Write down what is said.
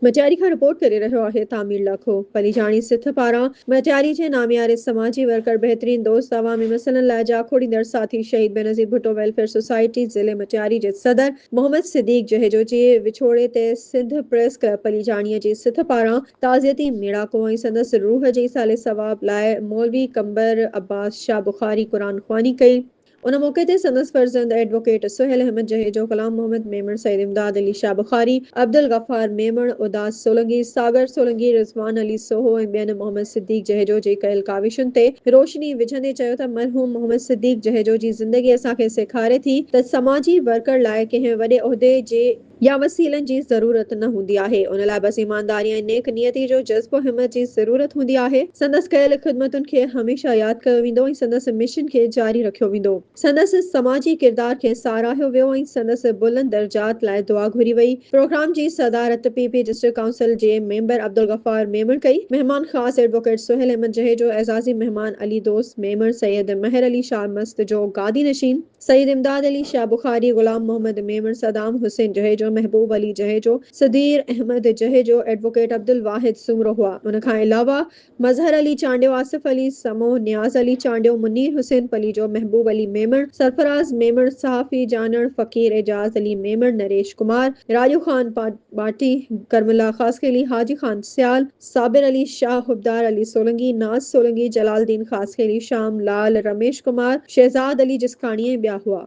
मटियारी खां रिपोर्ट करे रहियो आहे तामीर लाखो। पलीजाणी सिथ पारां मटियारी जे नामियारे समाजी वर्कर बहितरीन दोस्त अवामी मसइलनि लाइ जाखोड़ींदड़ साथी शहीद बेनज़ीर भुट्टो वेलफेयर सोसाइटी ज़िले मटियारी जे सदर मोहम्मद सिद्दीक जहेजो जे विछोड़े ते सिंध प्रेस क्लब पलीजाणीअ जी सिथ पारां ताज़ियती मेड़ाको ऐं संदसि रूह जी साले सवाब लाइ मौलवी कंबर अब्बास शाह बुखारी कुरान ख़्वानी कई। उन मौके ते संदसि फर्जंद एडवोकेट सुहेल अहमद जहेजो, गुलाम मोहम्मद मेमण, सईद इमदाद अली शाह बुखारी, अब्दुल गफ्फार मेमण, उदास सोलंकी, सागर सोलंकी, रिज़वान अली सोहो ऐं ॿियनि मोहम्मद सिद्दीक जहेजो जी कयल काविशुनि ते रोशनी विझंदे चयो त मरहूम मोहम्मद सिद्दीक जहेजो जी ज़िंदगी असांखे सेखारे थी त समाजी वर्कर लाइ कंहिं वॾे उहिदे जे या वसीलनि जी ज़रूरत न हूंदी आहे। उन लाइ बस ईमानदारी ऐं नेक नियती जो जज़्बो हिमत जी ज़रूरत हूंदी आहे। संदसि कयल ख़िदमतुनि खे हमेशह यादि कयो वेंदो ऐं संदसि मिशन खे जारी रखियो वेंदो। संदसि समाजी किरदार खे साराहियो वियो ऐं संदसि बुलंद दर्जात लाइ दुआ घुरी वई। प्रोग्राम जी सदारत पीपी डिस्ट्रिक्ट काउंसिल जे मेंबर अब्दुल गफ्फार मेमण कई। मेहमान ख़ास एडवोकेट सुहेल अहमद जहेजो, एजाज़ी मेहमान अली दोस्त मेमण, सैयद महर अली शाह मस्त जो गादी नशीन, सईद इमदाद अली शाह बुखारी, गुलाम मोहम्मद मेमण, सदाम हुसैन जहेजो, महबूब अली जहेजो, सदीर अहमद जहेजो, एडवोकेट अब्दुल वाहिद सुमरो हुआ। उन खां अलावा मज़हर अली चांडियो, आसिफ अली समो, नियाज़ अली चांडियो, मुनीर हुसैन पलीजो, महबूब अली मेमण, सरफराज मेमण, सहाफ़ी जानड़ फ़कीर एजाज अली मेमण, नरेश कुमार, राजू खान बाटी, करमला खासकेली, हाजी खान सियाल, साबिर अली शाह, हुबदार अली सोलंकी, नाज सोलंकी, जलालदीन खासकेली, शाम लाल, रमेश कुमार, शहजाद अली जिसकानी ऐं ॿिया हुआ।